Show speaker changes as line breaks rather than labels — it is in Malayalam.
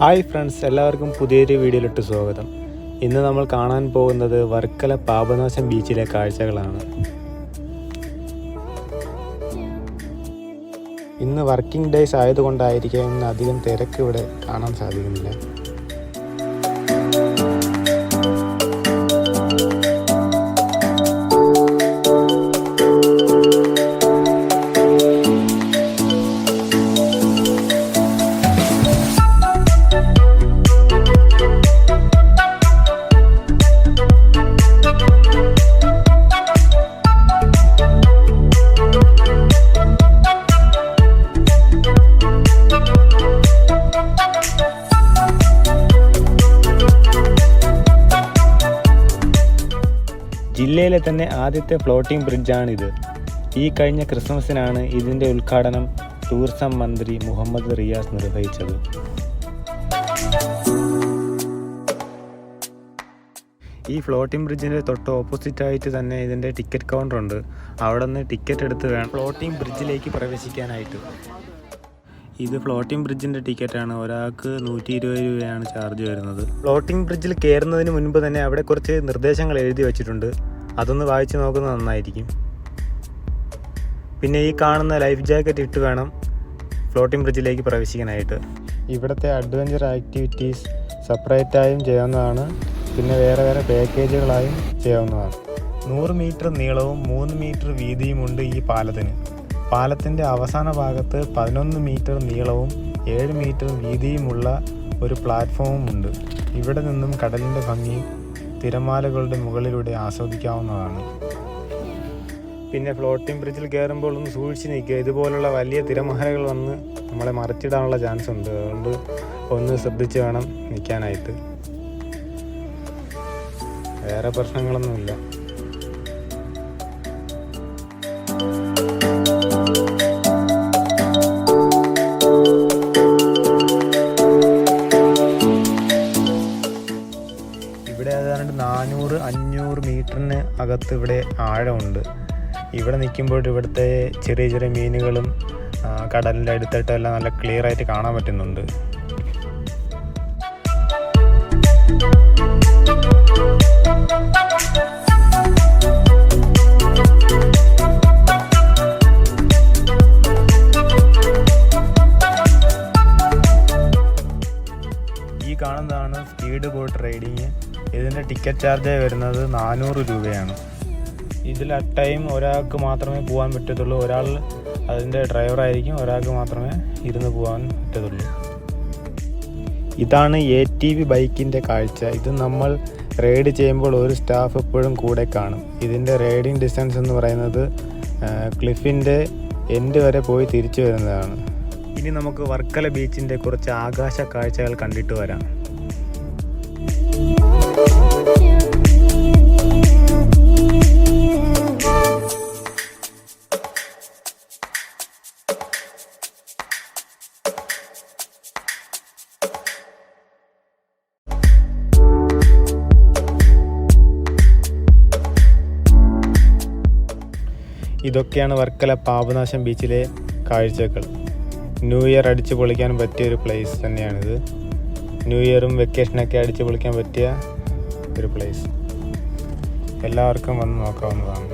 ഹായ് ഫ്രണ്ട്സ്, എല്ലാവർക്കും പുതിയൊരു വീഡിയോയിലിട്ട് സ്വാഗതം. ഇന്ന് നമ്മൾ കാണാൻ പോകുന്നത് വർക്കല പാപനാശം ബീച്ചിലെ കാഴ്ചകളാണ്. ഇന്ന് വർക്കിംഗ് ഡേയ്സ് ആയതുകൊണ്ടായിരിക്കും ഇന്ന് അധികം തിരക്ക് ഇവിടെ കാണാൻ സാധിക്കുന്നില്ല. ജില്ലയിലെ തന്നെ ആദ്യത്തെ ഫ്ലോട്ടിംഗ് ബ്രിഡ്ജാണിത്. ഈ കഴിഞ്ഞ ക്രിസ്മസിനാണ് ഇതിൻ്റെ ഉദ്ഘാടനം ടൂറിസം മന്ത്രി മുഹമ്മദ് റിയാസ് നിർവഹിച്ചത്. ഈ ഫ്ലോട്ടിംഗ് ബ്രിഡ്ജിൻ്റെ തൊട്ട് ഓപ്പോസിറ്റായിട്ട് തന്നെ ഇതിൻ്റെ ടിക്കറ്റ് കൗണ്ടറുണ്ട്. അവിടെ നിന്ന് ടിക്കറ്റ് എടുത്ത് വേണം ഫ്ലോട്ടിംഗ് ബ്രിഡ്ജിലേക്ക് പ്രവേശിക്കാനായിട്ട്. ഇത് ഫ്ലോട്ടിംഗ് ബ്രിഡ്ജിൻ്റെ ടിക്കറ്റാണ്. ഒരാൾക്ക് 120 രൂപയാണ് ചാർജ് വരുന്നത്. ഫ്ലോട്ടിംഗ് ബ്രിഡ്ജിൽ കയറുന്നതിന് മുൻപ് തന്നെ അവിടെ കുറച്ച് നിർദ്ദേശങ്ങൾ എഴുതി വച്ചിട്ടുണ്ട്. അതൊന്ന് വായിച്ച് നോക്കുന്നത് നന്നായിരിക്കും. പിന്നെ ഈ കാണുന്ന ലൈഫ് ജാക്കറ്റ് ഇട്ട് വേണം ഫ്ലോട്ടിംഗ് ബ്രിഡ്ജിലേക്ക് പ്രവേശിക്കാനായിട്ട്. ഇവിടുത്തെ അഡ്വഞ്ചർ ആക്ടിവിറ്റീസ് സെപ്പറേറ്റായും ചെയ്യാവുന്നതാണ്, പിന്നെ വേറെ വേറെ പാക്കേജുകളായും ചെയ്യാവുന്നതാണ്. 100 മീറ്റർ നീളവും 3 മീറ്റർ വീതിയുമുണ്ട് ഈ പാലത്തിന്. പാലത്തിൻ്റെ അവസാന ഭാഗത്ത് 11 മീറ്റർ നീളവും 7 മീറ്റർ വീതിയുമുള്ള ഒരു പ്ലാറ്റ്ഫോമും ഉണ്ട്. ഇവിടെ നിന്നും കടലിൻ്റെ ഭംഗി തിരമാലകളുടെ മുകളിലൂടെ ആസ്വദിക്കാവുന്നതാണ്. പിന്നെ ഫ്ലോട്ടിംഗ് ബ്രിഡ്ജിൽ കയറുമ്പോൾ ഒന്ന് സൂക്ഷിച്ച് നിൽക്കുക. ഇതുപോലുള്ള വലിയ തിരമാലകൾ വന്ന് നമ്മളെ മറിച്ചിടാനുള്ള ചാൻസ് ഉണ്ട്. അതുകൊണ്ട് ഒന്ന് ശ്രദ്ധിച്ച് വേണം നിൽക്കാനായിട്ട്. വേറെ പ്രശ്നങ്ങളൊന്നുമില്ല. ഇവിടെ ഏതാണ്ട് 400-500 മീറ്ററിന് അകത്ത് ഇവിടെ ആഴമുണ്ട്. ഇവിടെ നിൽക്കുമ്പോൾ ഇവിടുത്തെ ചെറിയ ചെറിയ മീനുകളും കടലിൻ്റെ അടുത്തായിട്ടും എല്ലാം നല്ല ക്ലിയർ ആയിട്ട് കാണാൻ പറ്റുന്നുണ്ട്. ഈ കാണുന്നതാണ് സ്പീഡ് ബോട്ട് റൈഡിങ്. ഇതിൻ്റെ ടിക്കറ്റ് ചാർജ് വരുന്നത് 400 രൂപയാണ്. ഇതിൽ ടൈം ഒരാൾക്ക് മാത്രമേ പോകാൻ പറ്റത്തുള്ളൂ. ഒരാൾ അതിൻ്റെ ഡ്രൈവറായിരിക്കും, ഒരാൾക്ക് മാത്രമേ ഇരുന്ന് പോകാൻ പറ്റത്തുള്ളൂ. ഇതാണ് ATV ബൈക്കിൻ്റെ കാഴ്ച. ഇത് നമ്മൾ റൈഡ് ചെയ്യുമ്പോൾ ഒരു സ്റ്റാഫ് എപ്പോഴും കൂടെ കാണും. ഇതിൻ്റെ റൈഡിങ് ഡിസ്റ്റൻസ് എന്ന് പറയുന്നത് ക്ലിഫിൻ്റെ എൻഡ് വരെ പോയി തിരിച്ചു വരുന്നതാണ്. ഇനി നമുക്ക് വർക്കല ബീച്ചിൻ്റെ കുറച്ച് ആകാശ കാഴ്ചകൾ കണ്ടിട്ട് വരാം. ഇതൊക്കെയാണ് വർക്കല പാപനാശം ബീച്ചിലെ കാഴ്ചകൾ. ന്യൂ ഇയർ അടിച്ച് പൊളിക്കാൻ പറ്റിയൊരു പ്ലേസ് തന്നെയാണിത്. ന്യൂ ഇയറും വെക്കേഷനൊക്കെ അടിച്ച് പൊളിക്കാൻ പറ്റിയ ഒരു പ്ലേസ്. എല്ലാവർക്കും വന്ന് നോക്കാവുന്നതാണ്.